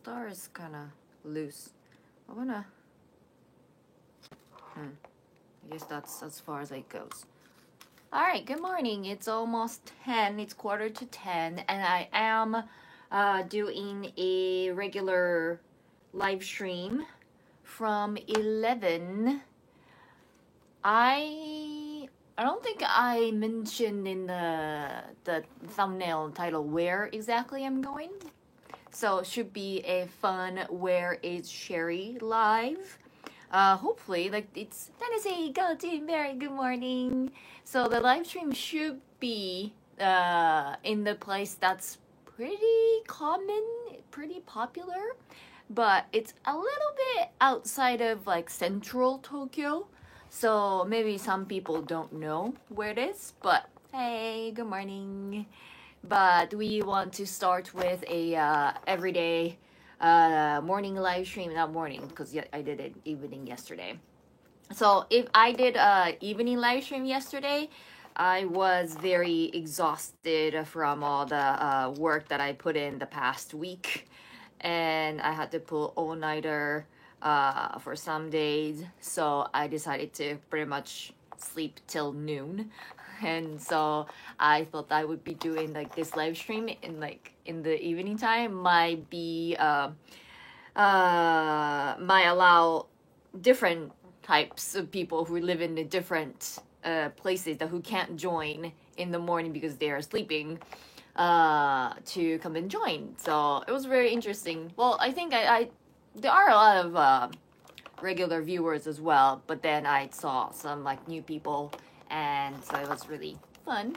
star is kind of loose. I wanna. I guess that's as far as it goes. All right, good morning. It's almost 10. It's quarter to 10, and I am doing a regular live stream from 11. I don't think I mentioned in the thumbnail title where exactly I'm going. So it should be a fun Where is Sherry live. Hopefully, like it's Tennessee, go Team Barry, good morning. So the live stream should be in the place that's pretty common, pretty popular, but it's a little bit outside of like central Tokyo. So maybe some people don't know where it is, but hey, good morning. But we want to start with a everyday morning live stream, not morning because I did it evening yesterday. So if I did evening live stream yesterday, I was very exhausted from all the work that I put in the past week, and I had to pull all-nighter for some days, so I decided to pretty much sleep till noon. And so I thought I would be doing like this live stream in the evening time might be might allow different types of people who live in the different places that who can't join in the morning because they are sleeping to come and join. So it was very interesting. Well, I think I there are a lot of regular viewers as well, but then I saw some like new people, and so it was really fun.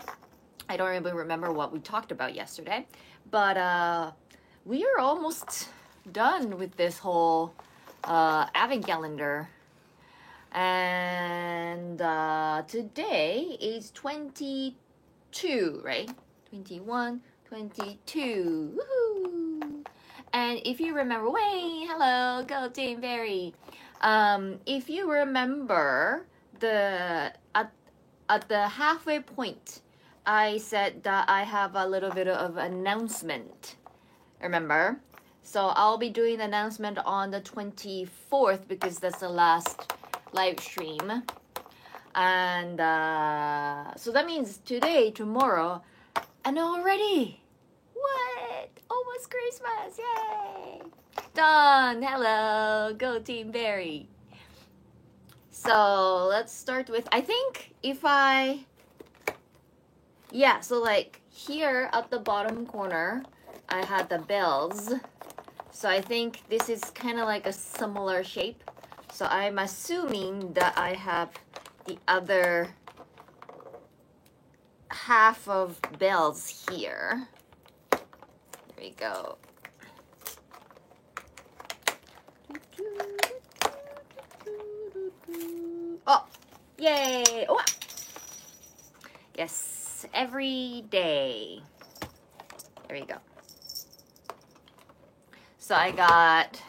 I don't even remember what we talked about yesterday, but we are almost done with this whole advent calendar, and today is 22, right? 21, 22. Woohoo! And if you remember, wait, hello, go Team Berry. If you remember at the halfway point, I said that I have a little bit of announcement. Remember? So I'll be doing the announcement on the 24th because that's the last live stream. And so that means today, tomorrow, and already. What? Almost Christmas. Yay! Done. Hello. Go Team Berry. So let's start with, I think so like here at the bottom corner, I had the bells. So I think this is kind of like a similar shape. So I'm assuming that I have the other half of bells here. There we go. Oh, yay! Oh, yes, every day. There we go. So I got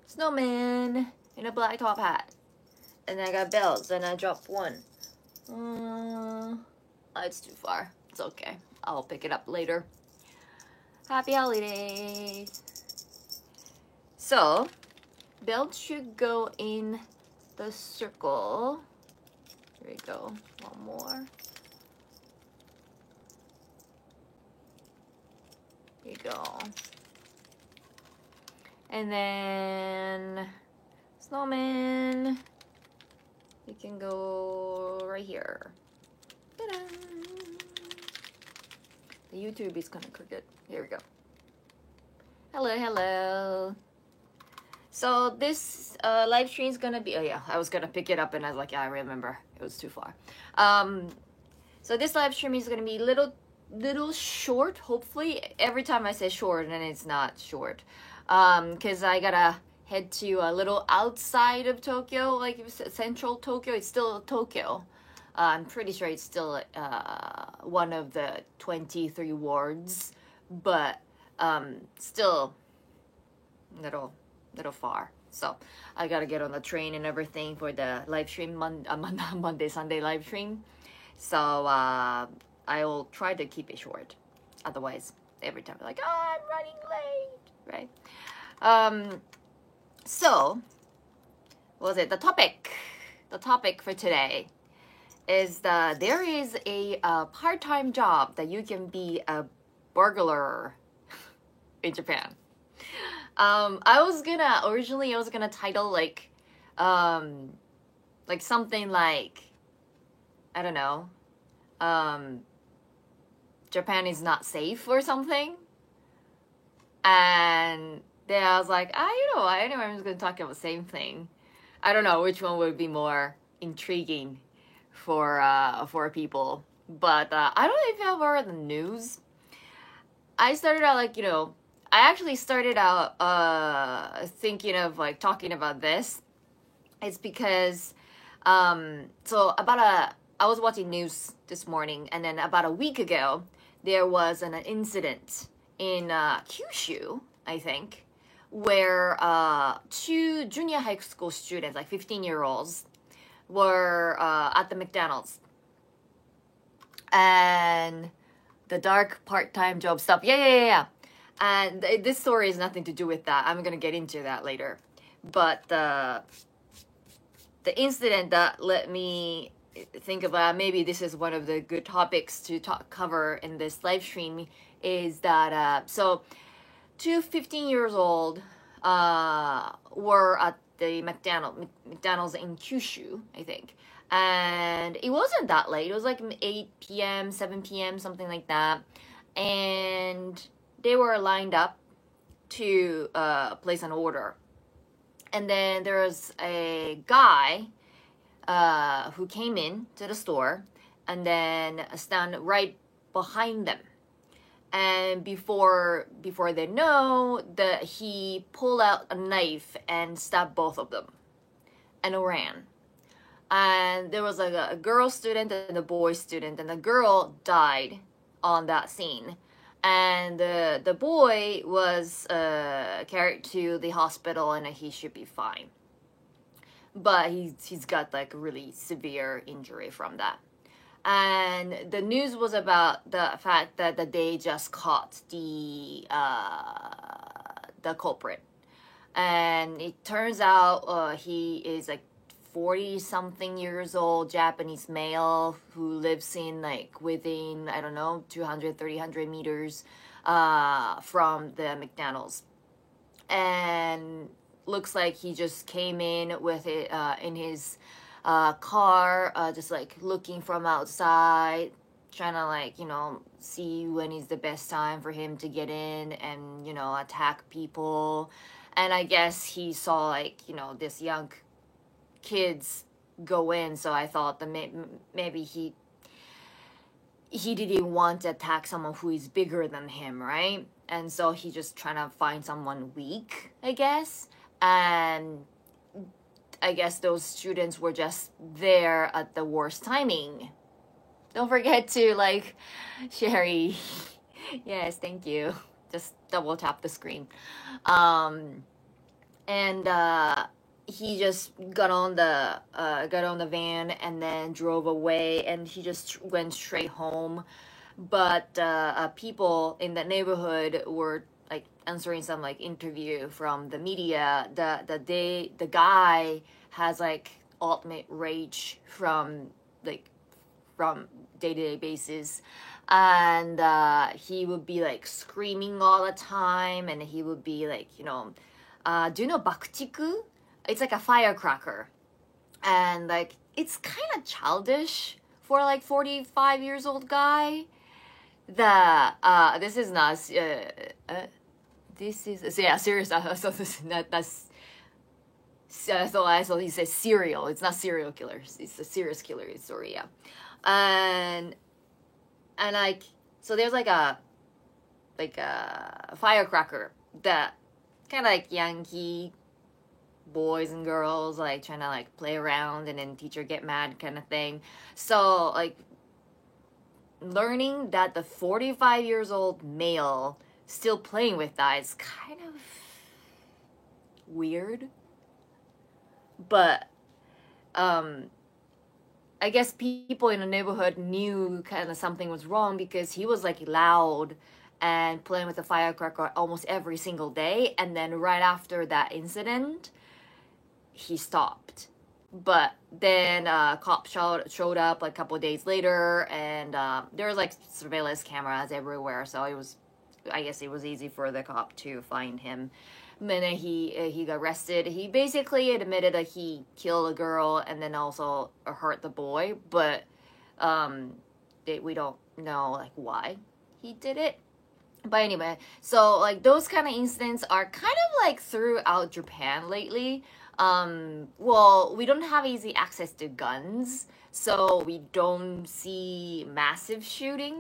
snowman in a black top hat, and I got bells, and I dropped one. It's too far. It's okay. I'll pick it up later. Happy holidays. So, bells should go in the circle. Here we go. One more. Here you go. And then snowman. You can go right here. Ta-da! The YouTube is kind of crooked. Here we go. Hello, hello. So this live stream is gonna be, oh yeah, I was gonna pick it up and I was like, yeah, I remember. It was too far. So this live stream is gonna be little short, hopefully. Every time I say short, and it's not short. Because I gotta head to a little outside of Tokyo, like central Tokyo. It's still Tokyo. I'm pretty sure it's still one of the 23 wards, but still little far. So I gotta get on the train and everything for the live stream Monday, Sunday live stream. So I will try to keep it short. Otherwise, every time I'm like, oh, I'm running late. right? So, what was it? The topic for today is there is a part-time job that you can be a burglar in Japan. Originally I was gonna title like something like, I don't know, Japan is not safe or something. And then I was like, anyway, I'm just gonna talk about the same thing. I don't know which one would be more intriguing for people. But I don't know if you have heard the news. I started out I actually started out thinking of like talking about this. It's because I was watching news this morning, and then about a week ago there was an incident in Kyushu, I think, where two junior high school students, like 15-year-olds, were at the McDonald's, and the dark part-time job stuff. Yeah. And this story has nothing to do with that. I'm gonna get into that later. But the incident that let me think about maybe this is one of the good topics to cover in this live stream is that so two 15 years old were at the McDonald's in Kyushu, I think. And it wasn't that late. It was like 8 p.m., 7 p.m., something like that. And they were lined up to place an order. And then there was a guy who came in to the store and then stand right behind them. And before they know that, he pulled out a knife and stabbed both of them and ran. And there was like a girl student and a boy student, and the girl died on that scene. And the boy was carried to the hospital, and he should be fine. But he's got like a really severe injury from that. And the news was about the fact that they just caught the culprit, and it turns out he is like 40-something years old Japanese male who lives in like within, I don't know, 200, 300 meters from the McDonald's. And looks like he just came in with it in his car, just like looking from outside, trying to like, see when is the best time for him to get in and, attack people. And I guess he saw like, this young kids go in, so I thought that maybe he didn't want to attack someone who is bigger than him, right? And so he just trying to find someone weak, I guess. And I guess those students were just there at the worst timing. Don't forget to like Sherry. Yes, thank you. Just double tap the screen. And he just got on the van and then drove away, and he just went straight home. But people in the neighborhood were like answering some like interview from the media that the guy has like ultimate rage from day-to-day basis, and he would be like screaming all the time, and he would be like, do you know bakchiku? It's like a firecracker, and like it's kind of childish for like 45 years old guy. This is not this is serious. So that's so I thought he said serial. It's not serial killers. It's a serious killer story, yeah. And like, so there's like a firecracker that kind of like Yankee boys and girls like trying to like play around, and then teacher get mad kind of thing. So like learning that the 45 years old male still playing with that is kind of weird. But I guess people in the neighborhood knew kind of something was wrong because he was like loud and playing with a firecracker almost every single day. And then right after that incident, he stopped. But then cops showed up like a couple of days later, and there was like surveillance cameras everywhere, so I guess it was easy for the cop to find him. And then he got arrested. He basically admitted that he killed a girl and then also hurt the boy, but we don't know like why he did it. But anyway, so like those kind of incidents are kind of like throughout Japan lately. Well, we don't have easy access to guns, so we don't see massive shooting.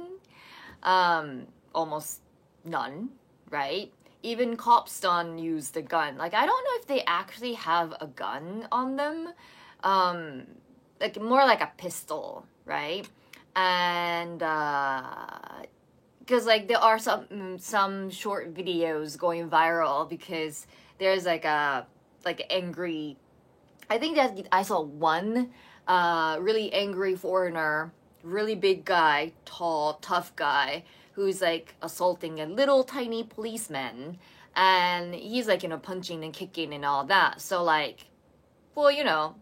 Almost none, right? Even cops don't use the gun. Like, I don't know if they actually have a gun on them. Like more like a pistol, right? And because like there are some short videos going viral because there's like a angry, I think that I saw one really angry foreigner, really big guy, tall, tough guy, who's like assaulting a little tiny policeman, and he's like, punching and kicking and all that. So like, well,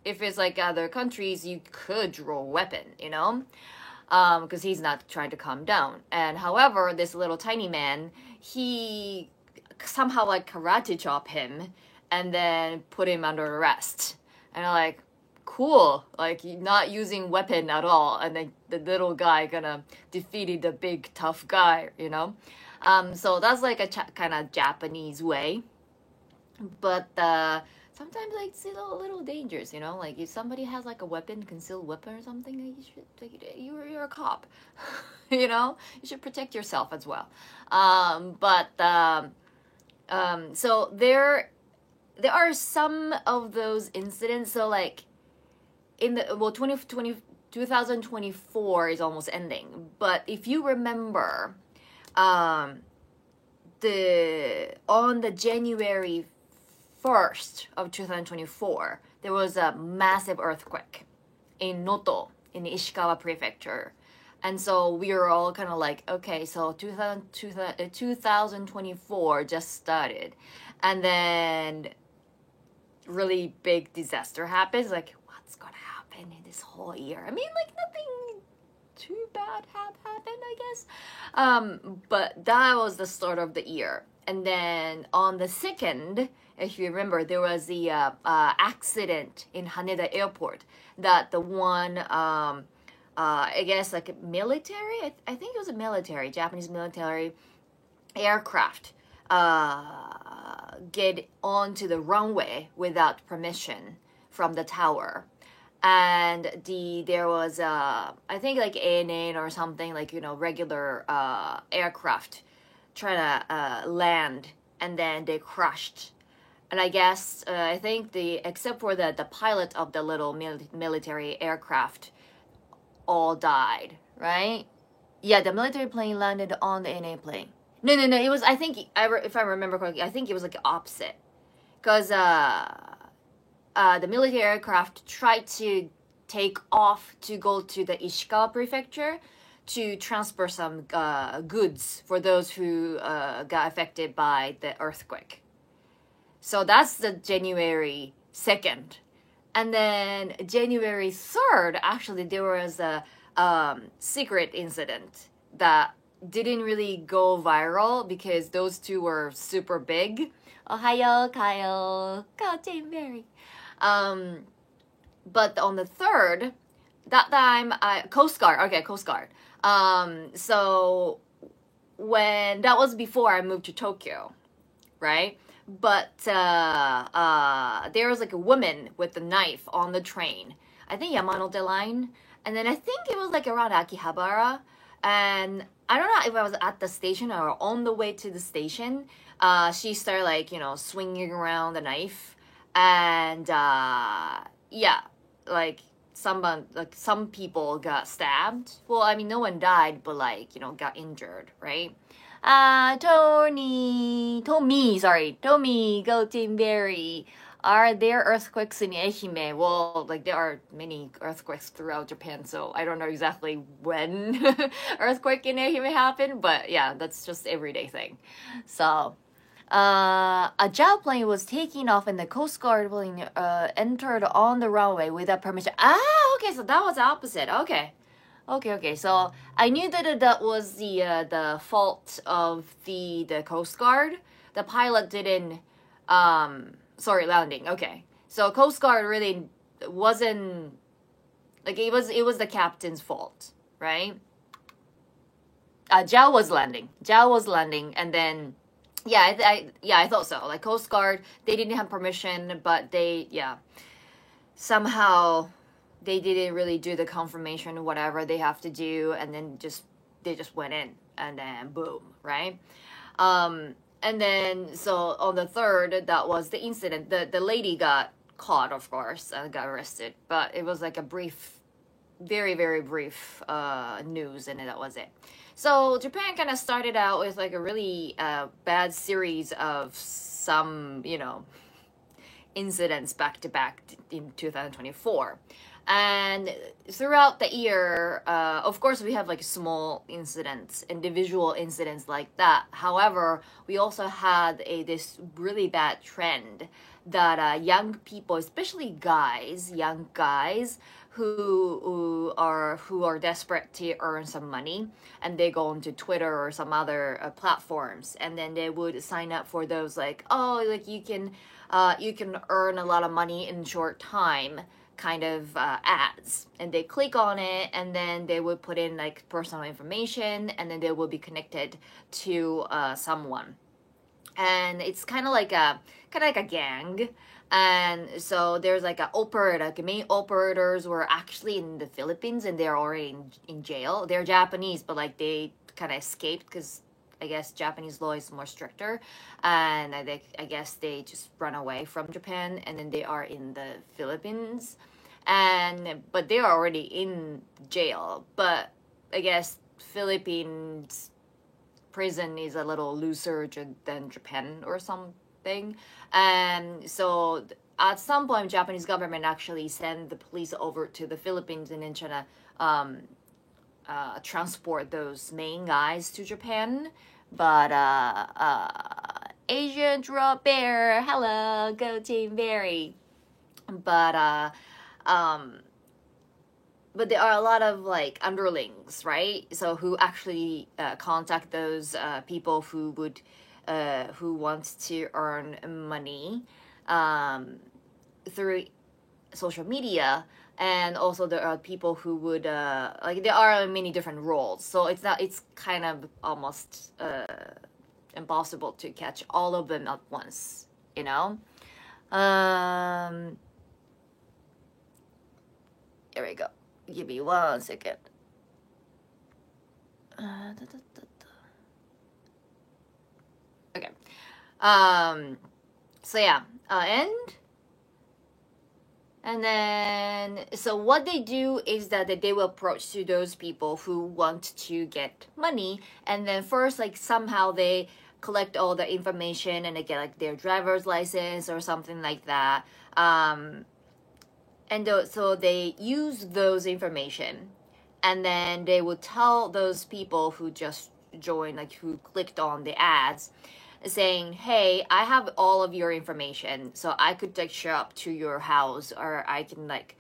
if it's like other countries, you could draw a weapon, because he's not trying to calm down. And however, this little tiny man, he somehow like karate chop him and then put him under arrest. And I'm like, cool, like not using weapon at all. And then the little guy gonna defeated the big tough guy, So that's like a kind of Japanese way. But sometimes like it's a little dangerous, like if somebody has like a weapon, concealed weapon or something, you should, like, you're a cop, you should protect yourself as well. So there are some of those incidents. So like in the 2024 is almost ending, but if you remember, on the January 1st of 2024, there was a massive earthquake in Noto in Ishikawa Prefecture. And so we were all kind of like, okay, so 2024 just started. And then really big disaster happens. Like, what's going to happen in this whole year? I mean, like nothing too bad happened, I guess. But that was the start of the year. And then on the 2nd, if you remember, there was the accident in Haneda Airport that the one, I guess like military, I think it was a military, Japanese military aircraft get onto the runway without permission from the tower. And there was I think like ANA or something, like regular aircraft trying to land, and then they crashed. And I guess I think except for the pilot of the little military aircraft all died, right? Yeah, the military plane landed on the ANA plane. No, it was, I think, if I remember correctly, I think it was like opposite, because the military aircraft tried to take off to go to the Ishikawa prefecture to transfer some goods for those who got affected by the earthquake. So that's the January 2nd. And then January 3rd, actually, there was a secret incident that didn't really go viral because those two were super big. Ohayo, Kyle, Jane but on the 3rd, that time, Coast Guard. So when that was before I moved to Tokyo, right? But there was like a woman with a knife on the train. I think Yamanote line. And then I think it was like around Akihabara. And I don't know if I was at the station or on the way to the station. She started like, swinging around the knife. And yeah, like some people got stabbed. Well, I mean, no one died, but like, got injured, right? Tommy, go Team Berry. Are there earthquakes in Ehime? Well, like there are many earthquakes throughout Japan, so I don't know exactly when earthquake in Ehime happened, but yeah, that's just everyday thing. So, a jet plane was taking off and the Coast Guard plane entered on the runway without permission. Ah, okay, so that was the opposite. Okay. Okay. So I knew that that was the fault of the Coast Guard. The pilot didn't sorry, landing. Okay. So Coast Guard really wasn't like it was the captain's fault, right? Zhao was landing. Zhao was landing, and then yeah, I thought so. Like Coast Guard, they didn't have permission, but they somehow they didn't really do the confirmation, whatever they have to do, and then they just went in, and then boom, right? And then so on the third, that was the incident. The lady got caught, of course, and got arrested, but it was like a brief, very very brief news, and that was it. So Japan kind of started out with like a really bad series of some incidents back to back in 2024. And throughout the year, of course, we have like small incidents, individual incidents like that. However, we also had this really bad trend that young people, especially young guys, who are desperate to earn some money, and they go onto Twitter or some other platforms, and then they would sign up for those like, oh, like you can earn a lot of money in short time kind of ads, and they click on it, and then they would put in like personal information, and then they will be connected to someone, and it's kind of like a gang. And so there's like a operator, like main operators were actually in the Philippines, and they're already in jail. They're Japanese, but like they kind of escaped because I guess Japanese law is more stricter, and I guess they just run away from Japan, and then they are in the Philippines, but they are already in jail. But I guess Philippines prison is a little looser than Japan or something, and so at some point, Japanese government actually sent the police over to the Philippines and then try to transport those main guys to Japan. But Agent Raw Bear, hello, go Team Berry. But but there are a lot of like underlings, right? So who actually contact those people who wants to earn money through social media. And also there are people who would like there are many different roles, so it's kind of almost impossible to catch all of them at once, you know. Here we go, give me 1 second. Okay. So yeah, and then, so what they do is that they will approach to those people who want to get money, and then first, like somehow they collect all the information, and they get like their driver's license or something like that. So they use those information, and then they will tell those people who just joined, like who clicked on the ads, saying, hey, I have all of your information, so I could like show up to your house, or I can like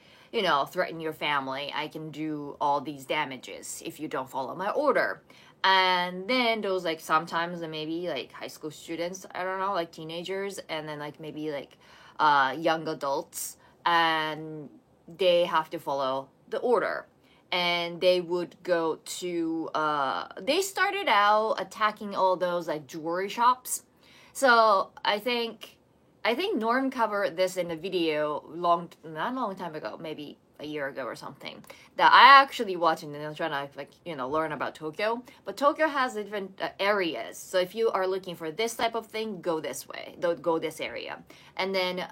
threaten your family. I can do all these damages if you don't follow my order. And then those like sometimes maybe like high school students, I don't know, like teenagers, and then like maybe like young adults, and they have to follow the order. And they would go to they started out attacking all those like jewelry shops. So I think Norm covered this in a video not a long time ago, maybe a year ago or something, that I actually watched, and I'm trying to like learn about Tokyo. But Tokyo has different areas, so if you are looking for this type of thing, go this way, go this area. And then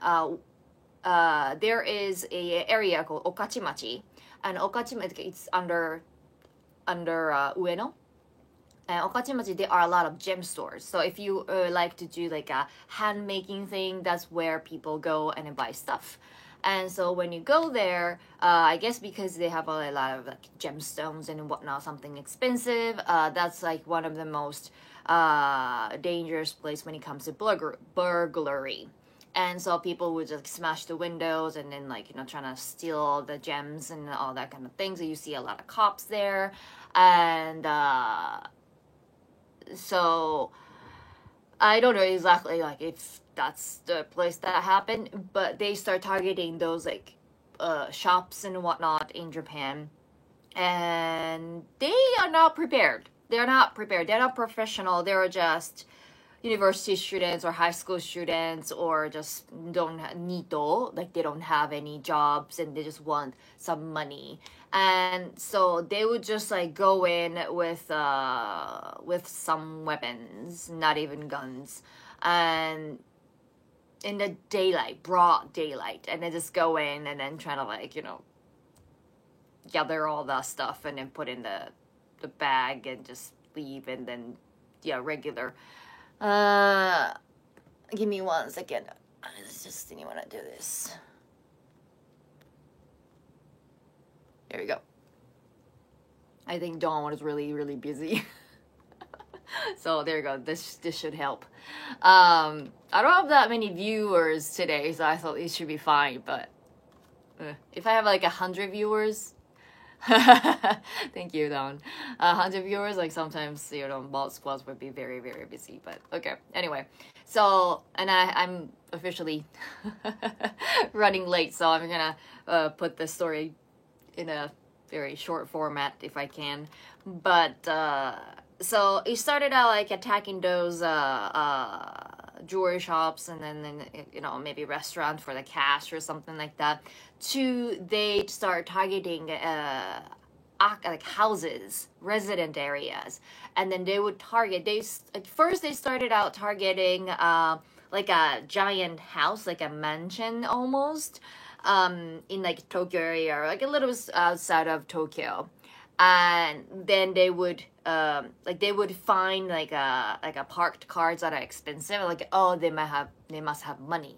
there is a area called Okachimachi, and Okachimachi, it's under Ueno. And Okachimachi, there are a lot of gem stores. So if you like to do like a hand making thing, that's where people go and buy stuff. And so when you go there, I guess because they have a lot of like gemstones and whatnot, something expensive, that's like one of the most dangerous place when it comes to burglary. And so people would just smash the windows and then like, you know, trying to steal the gems and all that kind of things. So you see a lot of cops there. And so I don't know exactly like if that's the place that happened, but they start targeting those like shops and whatnot in Japan, and they are not prepared. They're not prepared. They're not professional. They're just university students or high school students, or just don't need to, like they don't have any jobs and they just want some money. And so they would just like go in with some weapons, not even guns, and in the daylight, broad daylight, and then just go in and then try to like, you know, gather all that stuff and then put in the bag and just leave. And then yeah, regular give me 1 second. I just didn't want to do this. There we go. I think Dawn was really busy. So there you go. This should help. I don't have that many viewers today, so I thought it should be fine. But if I have like 100 viewers, thank you, Dawn. 100 viewers, like sometimes, you know, bot squads would be very busy. But okay, anyway. So, and I'm officially running late, so I'm gonna put the story in a very short format if I can. But so it started out like attacking those jewelry shops, and then you know, maybe restaurant for the cash or something like that. They start targeting like houses, resident areas, and then they would target. First they started out targeting like a giant house, like a mansion almost, in like Tokyo area, or like a little outside of Tokyo. And then they would find like a parked cars that are expensive, like, oh, they must have money.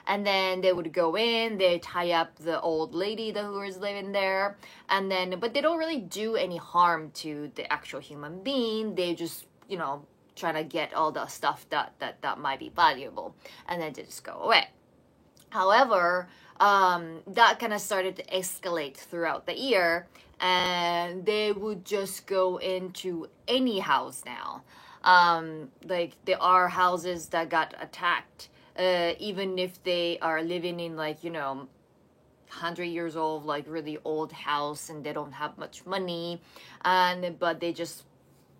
And then they would go in, they tie up the old lady who was living there, and then, but they don't really do any harm to the actual human being. They just, you know, try to get all the stuff that might be valuable, and then they just go away. However, that kind of started to escalate throughout the year, and they would just go into any house now. Like there are houses that got attacked, even if they are living in like, you know, 100 years old, like really old house, and they don't have much money, but they just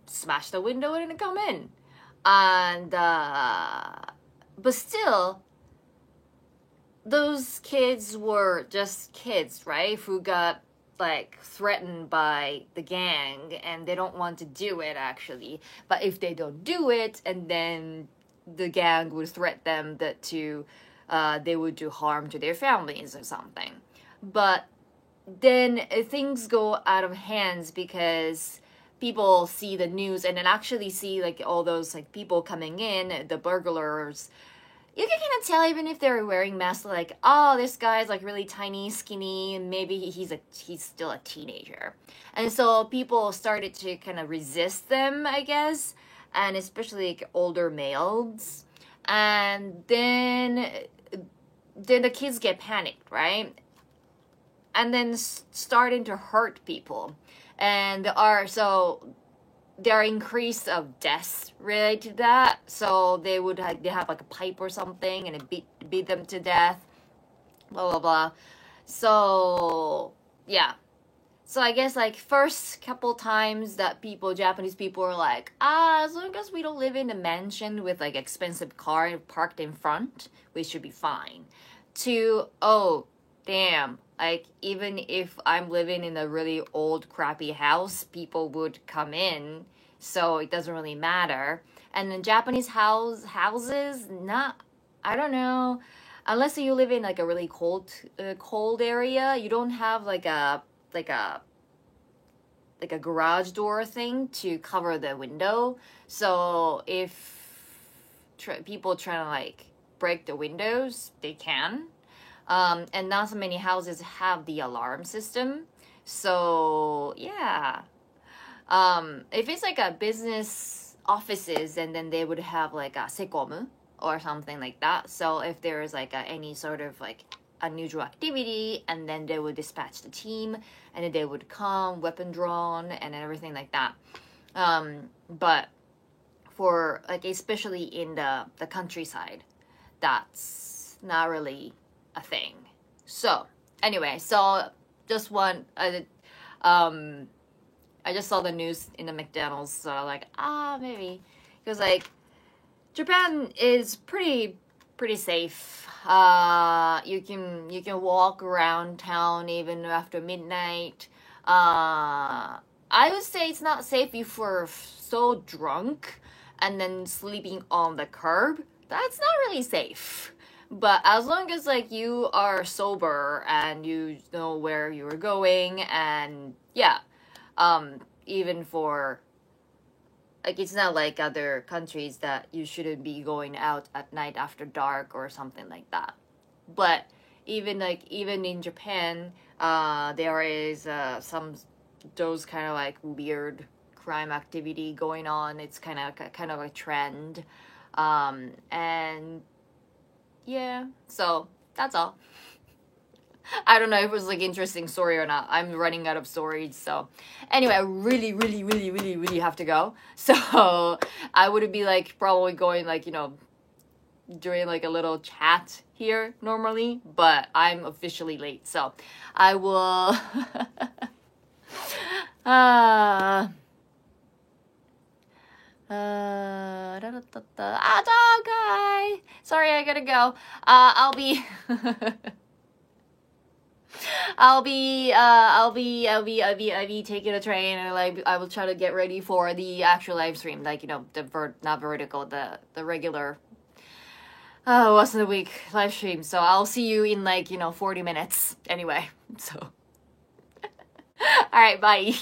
smash the window and come in. And but still, those kids were just kids, right? Who got like threatened by the gang, and they don't want to do it actually. But if they don't do it, and then the gang would threaten them that they would do harm to their families or something. But then things go out of hands because people see the news and then actually see like all those like people coming in, the burglars. You can kind of tell even if they're wearing masks, like, oh, this guy's like really tiny, skinny, and maybe he's still a teenager. And so people started to kind of resist them, I guess, and especially like older males. And then the kids get panicked, right? And then starting to hurt people. And there are increase of deaths related to that. So they have like a pipe or something, and it beat them to death, blah blah blah. So yeah, so I guess like first couple times that Japanese people are like, as long as we don't live in a mansion with like expensive car parked in front, we should be fine. To, oh damn, like even if I'm living in a really old crappy house, people would come in, so it doesn't really matter. And in Japanese houses, not, I don't know, unless you live in like a really cold area, you don't have like a like a garage door thing to cover the window. So if people trying to like break the windows, they can. And not so many houses have the alarm system. So yeah. If it's like a business offices, and then they would have like a sekomu or something like that. So if there is like any sort of like unusual activity, and then they would dispatch the team, and then they would come, weapon drawn, and everything like that. But for like, especially in the countryside, that's not really a thing. So anyway, so just one, I just saw the news in the McDonald's, so like, maybe, because like Japan is pretty safe. You can walk around town even after midnight. I would say it's not safe if you're so drunk and then sleeping on the curb. That's not really safe. But as long as like you are sober and you know where you're going, and yeah, even for like, it's not like other countries that you shouldn't be going out at night after dark or something like that. But even in Japan, there is some those kind of like weird crime activity going on. It's kind of a trend, and yeah. So that's all. I don't know if it was like interesting story or not. I'm running out of stories. So anyway, I really have to go. So I would be like probably going like, during like a little chat here normally, but I'm officially late. So I will dog guy. Sorry, I gotta go. I'll be I'll be taking a train, and like I will try to get ready for the actual live stream, like not vertical, the regular once in a week live stream. So I'll see you in like 40 minutes anyway. So all right, bye.